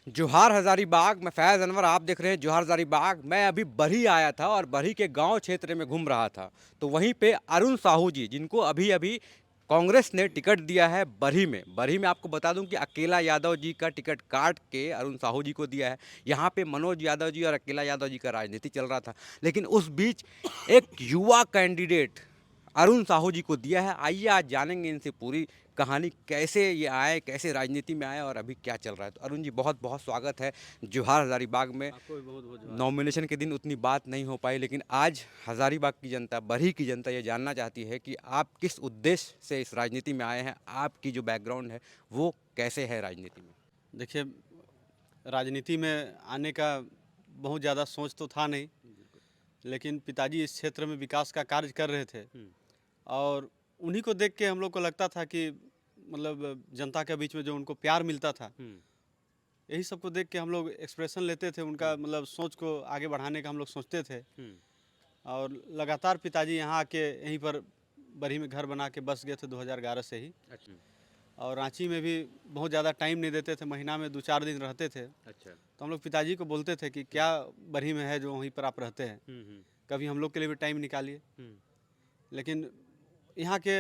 जोहार हज़ारीबाग। मैं फैज़ अनवर, आप देख रहे हैं जोहार हज़ारीबाग। मैं अभी बरही आया था और बरही के गांव क्षेत्र में घूम रहा था, तो वहीं पे अरुण साहू जी, जिनको अभी अभी कांग्रेस ने टिकट दिया है बरही में आपको बता दूं कि अकेला यादव जी का टिकट काट के अरुण साहू जी को दिया है। यहाँ पे मनोज यादव जी और अकेला यादव जी का राजनीति चल रहा था, लेकिन उस बीच एक युवा कैंडिडेट अरुण साहू जी को दिया है। आइए आज जानेंगे इनसे पूरी कहानी, कैसे ये आए, कैसे राजनीति में आए और अभी क्या चल रहा है। तो अरुण जी, बहुत बहुत स्वागत है जोहार हज़ारीबाग में। आपको भी बहुत बहुत जोहार। नॉमिनेशन के दिन उतनी बात नहीं हो पाई, लेकिन आज हज़ारीबाग की जनता, बरही की जनता ये जानना चाहती है कि आप किस उद्देश्य से इस राजनीति में आए हैं, आपकी जो बैकग्राउंड है वो कैसे है राजनीति में। देखिए, राजनीति में आने का बहुत ज़्यादा सोच तो था नहीं, लेकिन पिताजी इस क्षेत्र में विकास का कार्य कर रहे थे और उन्हीं को देख के हम लोग को लगता था कि मतलब जनता के बीच में जो उनको प्यार मिलता था, यही सबको देख के हम लोग एक्सप्रेशन लेते थे, उनका मतलब सोच को आगे बढ़ाने का हम लोग सोचते थे। और लगातार पिताजी यहाँ आके यहीं पर बरही में घर बना के बस गए थे 2011 से ही। अच्छा। और रांची में भी बहुत ज़्यादा टाइम नहीं देते थे, महीना में 2-4 दिन रहते थे। अच्छा। तो हम लोग पिताजी को बोलते थे कि क्या बरही में है जो वहीं पर आप रहते हैं, कभी हम लोग के लिए भी टाइम निकालिए। लेकिन यहाँ के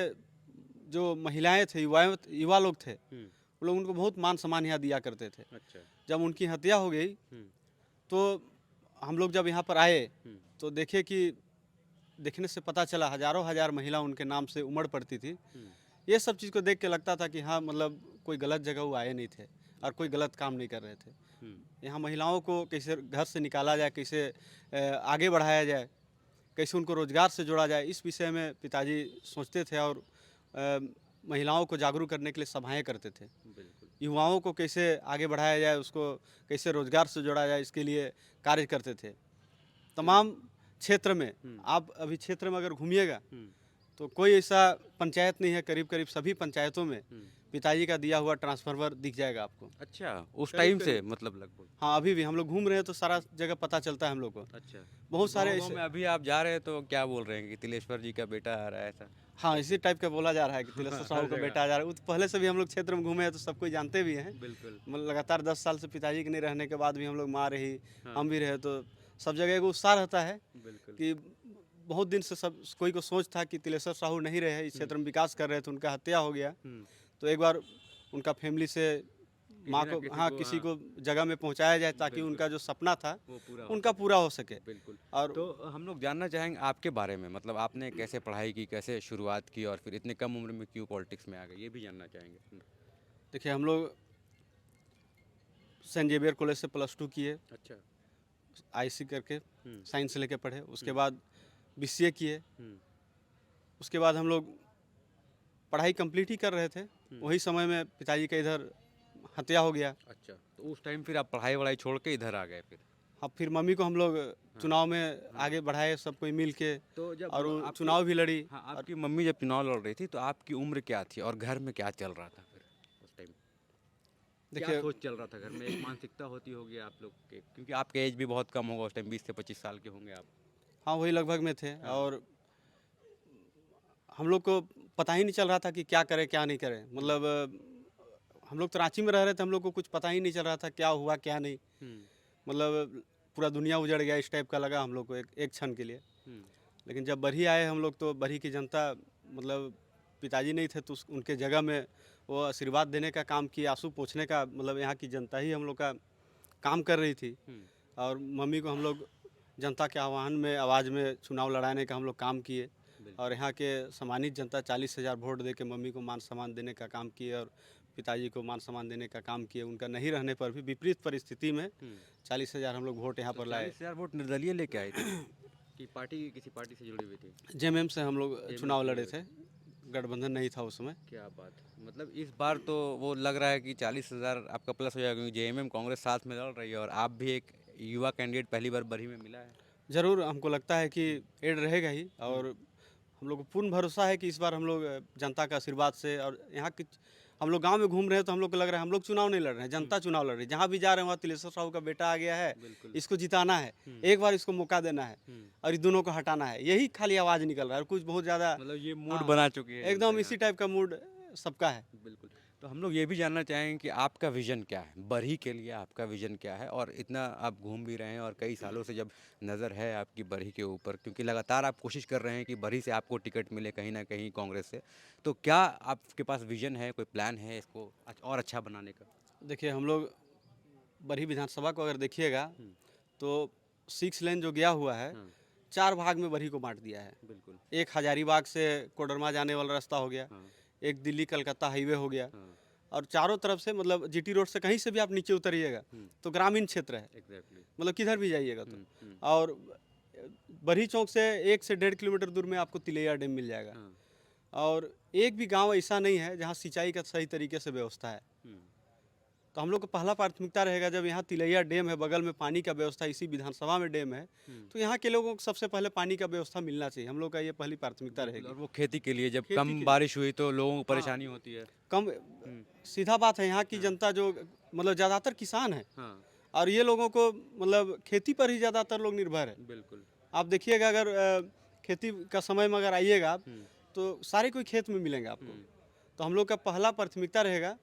जो महिलाएं थे, युवा लोग थे, वो लोग उनको बहुत मान सम्मान यहाँ दिया करते थे। अच्छा। जब उनकी हत्या हो गई तो हम लोग जब यहाँ पर आए तो देखे कि देखने से पता चला हज़ारों हज़ार महिला उनके नाम से उमड़ पड़ती थी। ये सब चीज़ को देख के लगता था कि हाँ, मतलब कोई गलत जगह वो आए नहीं थे और कोई गलत काम नहीं कर रहे थे। यहाँ महिलाओं को कैसे घर से निकाला जाए, कैसे आगे बढ़ाया जाए, कैसे उनको रोज़गार से जोड़ा जाए, इस विषय में पिताजी सोचते थे और महिलाओं को जागरूक करने के लिए सभाएं करते थे। युवाओं को कैसे आगे बढ़ाया जाए, उसको कैसे रोज़गार से जोड़ा जाए, इसके लिए कार्य करते थे। तमाम क्षेत्र में, आप अभी क्षेत्र में अगर घूमिएगा तो कोई ऐसा पंचायत नहीं है, करीब करीब सभी पंचायतों में पिताजी का दिया हुआ ट्रांसफार्मर दिख जाएगा आपको। अच्छा, उस करीब टाइम से करीब मतलब लगभग। हाँ, अभी भी हम लोग घूम रहे हैं तो सारा जगह पता चलता है हम लोग को। अच्छा। तो बहुत सारे गाँव गाँव ऐसे, में अभी आप जा रहे हैं तो क्या बोल रहे हैं कि तिलेश्वर जी का बेटा आ रहा है, ऐसा? हाँ, इसी टाइप का बोला जा रहा है कि तिलेश्वर हर साहू का जगह। बेटा आ जा रहा है। वो तो पहले से भी हम लोग क्षेत्र में घूमे हैं तो सब कोई जानते भी हैं। बिल्कुल। मतलब लगातार 10 साल से पिताजी के नहीं रहने के बाद भी हम लोग माँ रही, हाँ। हम भी रहे, तो सब जगह एगो उत्साह रहता है बिल्कुल। कि बहुत दिन से सब कोई को सोच था कि तिलेश्वर साहू नहीं रहे, इस क्षेत्र में विकास कर रहे थे, उनका हत्या हो गया। तो एक बार उनका फैमिली से किसी माँ ना को, किसी हाँ, को, किसी हाँ। को जगह में पहुँचाया जाए ताकि बिल्कुल। उनका जो सपना था वो पूरा हो उनका सके। पूरा हो सके। बिल्कुल। और तो हम लोग जानना चाहेंगे आपके बारे में, मतलब आपने कैसे पढ़ाई की, कैसे शुरुआत की और फिर इतने कम उम्र में क्यों पॉलिटिक्स में आ गए, ये भी जानना चाहेंगे। देखिए, हम लोग सेंट जेवियर कॉलेज से +2 किए, अच्छा। आईसी करके हम्म। साइंस लेके पढ़े। उसके हम्म। बाद बीसीए किए। हम्म। उसके बाद हम लोग पढ़ाई कंप्लीट ही कर रहे थे, हम्म। वही समय में पिताजी का इधर हत्या हो गया। अच्छा, तो उस टाइम फिर आप पढ़ाई वढ़ाई छोड़ के इधर आ गए फिर? हाँ, फिर मम्मी को हम लोग हाँ। चुनाव में हाँ। आगे बढ़ाए, सब कोई मिल के, तो जब और वो आपकी, चुनाव भी लड़ी। हाँ, और आपकी मम्मी जब चुनाव लड़ रही थी तो आपकी उम्र क्या थी और घर में क्या चल रहा था फिर उस टाइम? क्या देखिए, सोच चल रहा था घर में? एक मानसिकता होती होगी आप लोग के, क्योंकि आपके एज भी बहुत कम होगा उस टाइम, 20 से 25 साल के होंगे आप। हाँ, वही लगभग में थे। हाँ। और हम लोग को पता ही नहीं चल रहा था कि क्या करें क्या नहीं करें। मतलब हम लोग तो रांची में रह रहे थे, हम लोग को कुछ पता ही नहीं चल रहा था क्या हुआ क्या नहीं। हम्म। मतलब पूरा दुनिया उजड़ गया इस टाइप का लगा हम लोग को एक एक क्षण के लिए। हम्म। लेकिन जब बरही आए हम लोग तो बरही की जनता, मतलब पिताजी नहीं थे तो उनके जगह में वो आशीर्वाद देने का काम किए, आंसू पोंछने का, मतलब यहाँ की जनता ही हम लोग का काम कर रही थी। हम्म। और मम्मी को हम लोग जनता के आह्वान में, आवाज़ में चुनाव लड़ाने का हम लोग काम किए। और बिल्कुल। यहाँ के सम्मानित जनता 40,000 वोट दे के मम्मी को मान सम्मान देने का काम किए और पिताजी को मान सम्मान देने का काम किए। उनका नहीं रहने पर भी विपरीत परिस्थिति में 40,000 हम लोग वोट यहाँ तो पर लाए। 40,000 वोट निर्दलीय लेके आए थे कि पार्टी, किसी पार्टी से जुड़ी हुई थी? जेएमएम से हम लोग जेएमएम चुनाव से जुड़ी लड़े हुई थे, थी। गठबंधन नहीं था उस समय। क्या बात है, मतलब इस बार तो वो लग रहा है कि 40,000 आपका प्लस हो जाएगा, क्योंकि जेएमएम कांग्रेस साथ में लड़ रही है और आप भी एक युवा कैंडिडेट पहली बार बरही में मिला है। ज़रूर हमको लगता है कि एड रहेगा ही। और हम लोग को पूर्ण भरोसा है कि इस बार हम लोग जनता का आशीर्वाद से, और यहाँ की, हम लोग गांव में घूम रहे हैं तो हम लोग को लग रहा है हम लोग चुनाव नहीं लड़ रहे हैं, जनता चुनाव लड़ रही है। जहाँ भी जा रहे हैं वहाँ तिलेश्वर साहू का बेटा आ गया है, बिल्कुल। इसको जिताना है, एक बार इसको मौका देना है और इस दोनों को हटाना है, यही खाली आवाज़ निकल रहा है और कुछ बहुत ज़्यादा। मतलब ये मूड हाँ, बना चुकी है जनता एकदम यहाँ इसी की। टाइप का मूड सबका है। बिल्कुल। तो हम लोग ये भी जानना चाहेंगे कि आपका विज़न क्या है, बरही के लिए आपका विज़न क्या है? और इतना आप घूम भी रहे हैं और कई सालों से जब नज़र है आपकी बरही के ऊपर, क्योंकि लगातार आप कोशिश कर रहे हैं कि बरही से आपको टिकट मिले कहीं न कहीं कांग्रेस से। तो क्या आपके पास विज़न है, कोई प्लान है इसको और अच्छा बनाने का? देखिए हम लोग बरही विधानसभा को अगर देखिएगा हुँ। तो 6 लेन जो गया हुआ है, हाँ, 4 भाग में बरही को बाँट दिया है। बिल्कुल। एक हजारीबाग से कोडरमा जाने वाला रास्ता हो गया, हाँ, एक दिल्ली कलकत्ता हाईवे हो गया, हाँ। और चारों तरफ से मतलब जीटी रोड से कहीं से भी आप नीचे उतरिएगा हुँ, तो ग्रामीण क्षेत्र है, एग्ज़ैक्टली। मतलब किधर भी जाइएगा तो। हुँ, हुँ। और बरही चौक से 1 से 1.5 किलोमीटर दूर में आपको तिलैया डैम मिल जाएगा। हाँ, और एक भी गांव ऐसा नहीं है जहां सिंचाई का सही तरीके से व्यवस्था है। हुँ, तो हम लोग का पहला प्राथमिकता रहेगा, जब यहाँ तिलैया डैम है, बगल में पानी का व्यवस्था, इसी विधानसभा में डैम है, हुँ। तो यहाँ के लोगों को सबसे पहले पानी का व्यवस्था मिलना चाहिए। हम लोग का ये पहली प्राथमिकता बिल्कुल, और रहेगी। वो खेती के लिए जब खेती कम के लिए। बारिश हुई तो लोगों को हाँ, परेशानी होती है। कम हुँ, सीधा बात है, यहाँ की हाँ। जनता जो मतलब ज़्यादातर किसान है, हाँ, और ये लोगों को मतलब खेती पर ही ज़्यादातर लोग निर्भर है। बिल्कुल। आप देखिएगा, अगर खेती का समय में अगर आइएगा आप, हुँ, तो सारे कोई खेत में मिलेंगे आपको। हुँ, तो हम लोग का पहला प्राथमिकता रहेगा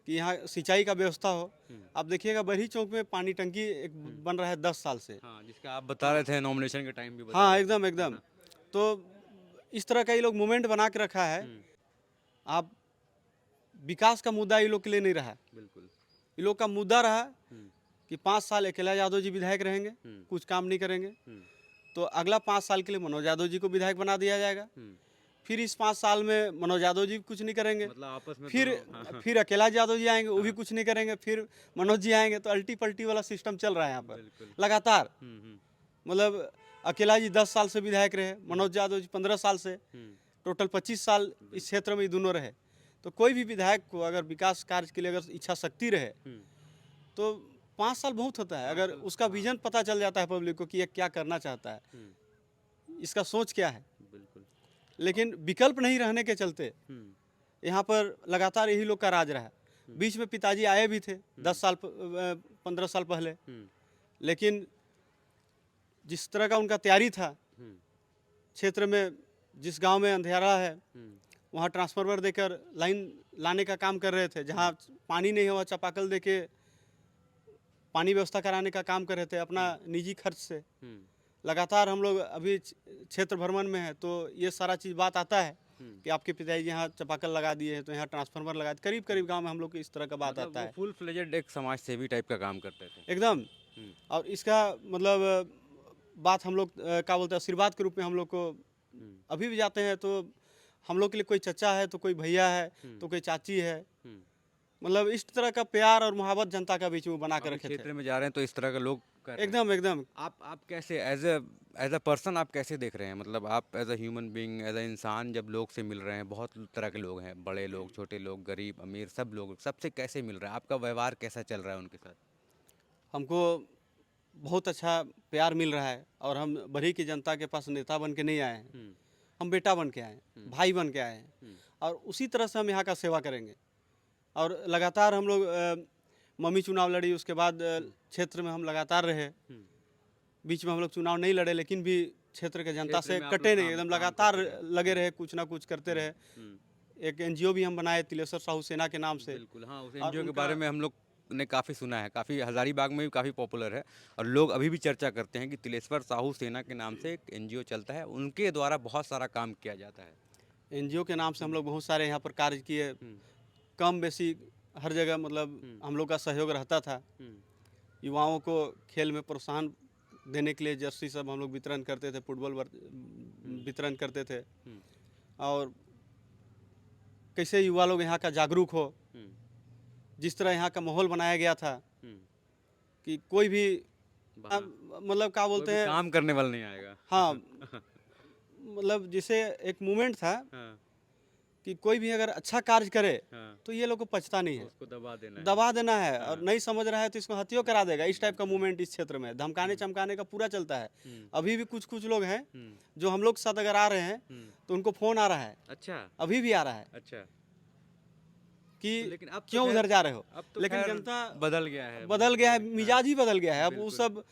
कि यहाँ सिंचाई का व्यवस्था हो। हुँ। आप देखिएगा बरही चौक में पानी टंकी एक बन रहा है 10 साल से। हाँ, जिसका आप बता रहे थे नॉमिनेशन के टाइम भी बता हाँ, रहे थे। एकदम, एकदम। हाँ, तो इस तरह का ये लोग मूवमेंट बना के रखा है। हुँ, आप विकास का मुद्दा ये लोग के लिए नहीं रहा। बिल्कुल। ये लोग का मुद्दा रहा हुँ, कि 5 साल अकेला यादव जी विधायक रहेंगे, हुँ, कुछ काम नहीं करेंगे। हुँ, तो अगला 5 साल के लिए मनोज यादव जी को विधायक बना दिया जाएगा। हुँ। फिर इस 5 साल में मनोज यादव जी कुछ नहीं करेंगे। मतलब आपस में फिर दोनों हाँ, हाँ, फिर अकेला यादव जी आएंगे, वो भी कुछ नहीं करेंगे। फिर मनोज जी आएंगे, तो अल्टी पल्टी वाला सिस्टम चल रहा है यहाँ पर बिल्कुल। लगातार। हुँ, हुँ, मतलब अकेला जी 10 साल से विधायक रहे, मनोज यादव जी 15 साल से, हुँ, टोटल 25 साल इस क्षेत्र में ये दोनों रहे। तो कोई भी विधायक को अगर विकास कार्य के लिए अगर इच्छा शक्ति रहे, हुँ। तो 5 साल बहुत होता है। 5 अगर साल उसका हाँ, विजन पता चल जाता है पब्लिक को कि ये क्या करना चाहता है, हुँ, इसका सोच क्या है। बिल्कुल। लेकिन विकल्प नहीं रहने के चलते हुँ, यहाँ पर लगातार यही लोग का राज रहा है। बीच में पिताजी आए भी थे 10 साल 15 साल पहले, हुँ, लेकिन जिस तरह का उनका तैयारी था हुँ, क्षेत्र में, जिस गांव में अंधेरा है हुँ, वहाँ ट्रांसफार्मर देकर लाइन लाने का काम कर रहे थे, जहाँ पानी नहीं है वहाँ चापाकल देके पानी व्यवस्था कराने का काम कर रहे थे अपना निजी खर्च से। हुँ, लगातार हम लोग अभी क्षेत्र भ्रमण में है, तो ये सारा चीज़ बात आता है हुँ। कि आपके पिताजी यहाँ चापाकल लगा दिए हैं, तो यहाँ ट्रांसफार्मर लगा दिए। करीब करीब गांव में हम लोग को इस तरह का बात मतलब आता वो है। फुल फ्लेजेड एक समाज सेवी टाइप का काम करते थे। एकदम। हुँ, और इसका मतलब बात हम लोग क्या बोलते हैं, आशीर्वाद के रूप में हम लोग को हुँ, अभी भी जाते हैं, तो हम लोग के लिए कोई चचा है, तो कोई भैया है, तो कोई चाची है। हुँ। मतलब इस तरह का प्यार और मोहब्बत जनता का बीच में बना के अभी रखे थे। क्षेत्र में जा रहे हैं तो इस तरह के लोग कर रहे हैं। एकदम, एकदम। आप कैसे एज अ पर्सन आप कैसे देख रहे हैं? मतलब आप as a human being, as a इंसान जब लोग से मिल रहे हैं, बहुत तरह के लोग हैं, बड़े लोग, छोटे लोग, गरीब, अमीर, सब लोग, सबसे कैसे मिल रहे हैं? आपका व्यवहार कैसा चल रहा है उनके साथ? हमको बहुत अच्छा प्यार मिल रहा है, और हम बरही की जनता के पास नेता बन के नहीं आए हैं। हुँ, हम बेटा बन के आए हैं, भाई बन के आए हैं, हुँ, और उसी तरह से हम यहाँ का सेवा करेंगे। और लगातार हम लोग मम्मी चुनाव लड़ी, उसके बाद क्षेत्र में हम लगातार रहे। हुँ। बीच में हम लोग चुनाव नहीं लड़े, लेकिन भी क्षेत्र के जनता क्षेत्र से में आप कटे लोग नहीं, काम एकदम काम लगातार करते रहे। लगे रहे, कुछ ना कुछ करते रहे। हुँ, एक एनजीओ भी हम बनाए तिलेश्वर साहू सेना के नाम से। बिल्कुल, हाँ, उस और एनजीओ के उनका बारे में हम लोग ने काफ़ी सुना है, काफ़ी हज़ारीबाग में भी काफ़ी पॉपुलर है और लोग अभी भी चर्चा करते हैं कि तिलेश्वर साहू सेना के नाम से एक एनजीओ चलता है, उनके द्वारा बहुत सारा काम किया जाता है। एनजीओ के नाम से हम लोग बहुत सारे यहाँ पर कार्य किए। हुँ, कम बेसी हर जगह मतलब हम लोग का सहयोग रहता था। हुँ, युवाओं को खेल में प्रोत्साहन देने के लिए जर्सी सब हम लोग वितरण करते थे, फुटबॉल वितरण करते थे। हुँ, और कैसे युवा लोग यहाँ का जागरूक हो, हुँ, जिस तरह यहाँ का माहौल बनाया गया था हुँ। कि कोई भी वहाँ मतलब क्या कोई बोलते भी हैं। काम करने वाला नहीं आएगा। हाँ, मतलब जैसे एक मूवमेंट था हाँ, कि कोई भी अगर अच्छा कार्य करे हाँ, तो ये लोग को पछता नहीं है, उसको दबा देना है। दबा देना है। हाँ। और नहीं समझ रहा है तो इसको हत्या करा देगा। इस टाइप का मूवमेंट इस क्षेत्र में धमकाने चमकाने का पूरा चलता है। हुँ, अभी भी कुछ कुछ लोग हैं हुँ, जो हम लोग के साथ अगर आ रहे हैं हुँ। तो उनको फोन आ रहा है, अच्छा, अभी भी आ रहा है अच्छा। कि तो लेकिन अब तो क्यों खैर उधर जा रहे हो। अब तो लेकिन खैर जनता बदल गया है। बदल गया है, हाँ, मिजाज ही बदल गया है। अब वो बिल्कुल। सब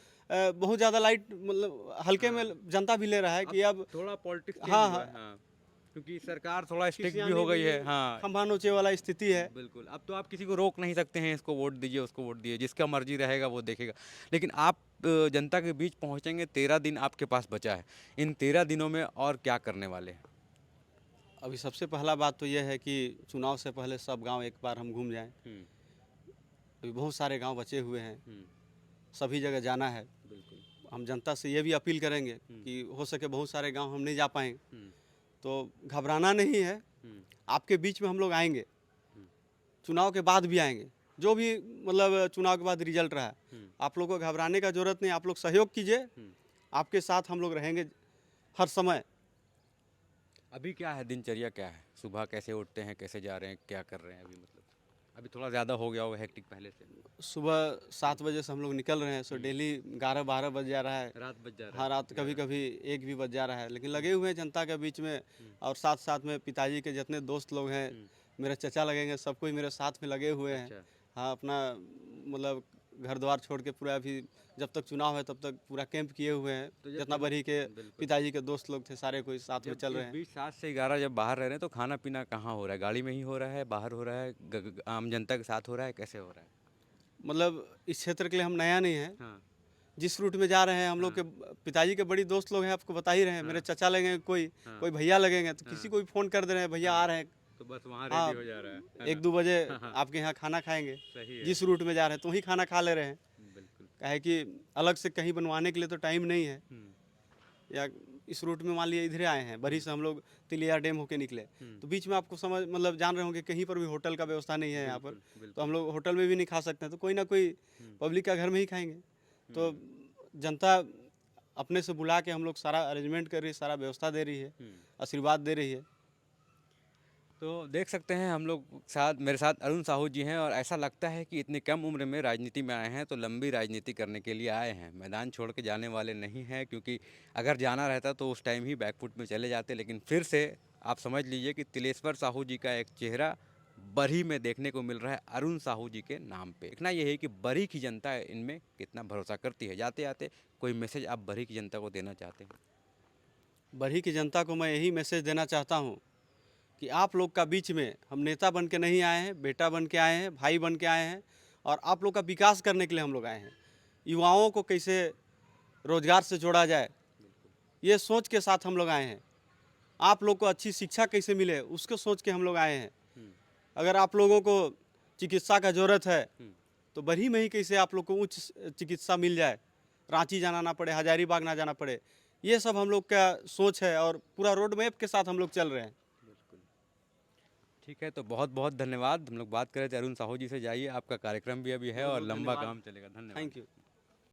बहुत ज़्यादा लाइट मतलब हल्के में जनता भी ले रहा है कि अब थोड़ा पॉलिटिक्स चेंज हाँ, हुआ हाँ। है। हाँ, क्योंकि सरकार थोड़ा स्ट्रिक्ट भी खिसियाने हो गई भी है। हाँ, खंभा नोचे वाला स्थिति है। बिल्कुल। अब तो आप किसी को रोक नहीं सकते हैं, इसको वोट दीजिए, उसको वोट दीजिए, जिसका मर्जी रहेगा वो देखेगा। लेकिन आप जनता के बीच पहुंचेंगे, 13 दिन आपके पास बचा है। इन 13 दिनों में और क्या करने वाले हैं? अभी सबसे पहला बात तो यह है कि चुनाव से पहले सब गांव एक बार हम घूम जाएं। अभी बहुत सारे गांव बचे हुए हैं, सभी जगह जाना है। बिल्कुल। हम जनता से ये भी अपील करेंगे कि हो सके बहुत सारे गांव हम नहीं जा पाएंगे तो घबराना नहीं है। आपके बीच में हम लोग आएंगे, चुनाव के बाद भी आएंगे। जो भी मतलब चुनाव के बाद रिजल्ट रहा, आप लोग को घबराने का जरूरत नहीं। आप लोग सहयोग कीजिए, आपके साथ हम लोग रहेंगे हर समय। अभी क्या है, दिनचर्या क्या है? सुबह कैसे उठते हैं, कैसे जा रहे हैं, क्या कर रहे हैं अभी? मतलब अभी थोड़ा ज़्यादा हो गया होगा हेक्टिक पहले से। सुबह 7 बजे से हम लोग निकल रहे हैं, सो डेली 11-12 बज जा रहा है। रात बज जा रहा हाँ, है। रात कभी कभी 1 भी बज जा रहा है, लेकिन लगे हुए हैं जनता के बीच में। और साथ साथ में पिताजी के जितने दोस्त लोग हैं, मेरे चचा लगेंगे, सब कोई मेरे साथ में लगे हुए हैं। अच्छा। हाँ, अपना मतलब घर द्वार छोड़ के पूरा अभी जब तक चुनाव है तब तक पूरा कैंप किए हुए हैं। तो जब जितना तुम- बड़ी के बिल्कुल। पिताजी के दोस्त लोग थे सारे कोई साथ में जब चल रहे इस हैं। बीच 7 से 11 जब बाहर रह रहे हैं तो खाना पीना कहाँ हो रहा है? गाड़ी में ही हो रहा है, बाहर हो रहा है, आम जनता के साथ हो रहा है, कैसे हो रहा है? मतलब इस क्षेत्र के लिए हम नया नहीं है। हाँ। जिस रूट में जा रहे हैं हम लोग के पिताजी के बड़ी दोस्त लोग हैं, आपको बता ही रहे हैं। मेरे चचा लगेंगे, कोई भैया लगेंगे, तो किसी को भी फ़ोन कर दे रहे हैं, भैया आ रहे हैं। तो बस वहाँ हाँ, रेडी हो जा रहा है। 1-2 बजे आपके यहाँ खाना खाएंगे। सही है। जिस रूट में जा रहे हैं तो वहीं खाना खा ले रहे हैं। बिल्कुल। काहे कि अलग से कहीं बनवाने के लिए तो टाइम नहीं है। हम्म। या इस रूट में मान लिया इधरे आए हैं, बरी से हम लोग तिलिया डैम होके निकले, तो बीच में आपको समझ मतलब जान रहे होंगे कहीं पर भी होटल का व्यवस्था नहीं है यहाँ पर। बिल्कुल। तो हम लोग होटल में भी नहीं खा सकते हैं, तो कोई ना कोई पब्लिक का घर में ही खाएंगे। तो जनता अपने से बुला के हम लोग सारा अरेंजमेंट कर रही है, सारा व्यवस्था दे रही है, आशीर्वाद दे रही है। तो देख सकते हैं हम लोग साथ, मेरे साथ अरुण साहू जी हैं, और ऐसा लगता है कि इतनी कम उम्र में राजनीति में आए हैं तो लंबी राजनीति करने के लिए आए हैं। मैदान छोड़ के जाने वाले नहीं हैं, क्योंकि अगर जाना रहता तो उस टाइम ही बैकफुट में चले जाते। लेकिन फिर से आप समझ लीजिए कि तिलेश्वर साहू जी का एक चेहरा बरही में देखने को मिल रहा है अरुण साहू जी के नाम पे। देखना यह है कि बरही की जनता इनमें कितना भरोसा करती है। जाते जाते कोई मैसेज आप बरही की जनता को देना चाहते हैं? बरही की जनता को मैं यही मैसेज देना चाहता हूँ कि आप लोग का बीच में हम नेता बन के नहीं आए हैं, बेटा बन के आए हैं, भाई बन के आए हैं, और आप लोग का विकास करने के लिए हम लोग आए हैं। युवाओं को कैसे रोजगार से जोड़ा जाए, ये सोच के साथ हम लोग आए हैं। आप लोग को अच्छी शिक्षा कैसे मिले, उसको सोच के हम लोग आए हैं। अगर आप लोगों को चिकित्सा का ज़रूरत है तो बरही में ही कैसे आप लोग को उच्च चिकित्सा मिल जाए, रांची जाना ना पड़े, हजारीबाग ना जाना पड़े। ये सब हम लोग का सोच है और पूरा रोड मैप के साथ हम लोग चल रहे हैं। ठीक है, तो बहुत बहुत धन्यवाद। हम लोग बात कर रहे थे अरुण साहू जी से। जाइए, आपका कार्यक्रम भी अभी है और लंबा काम चलेगा। धन्यवाद। Thank you.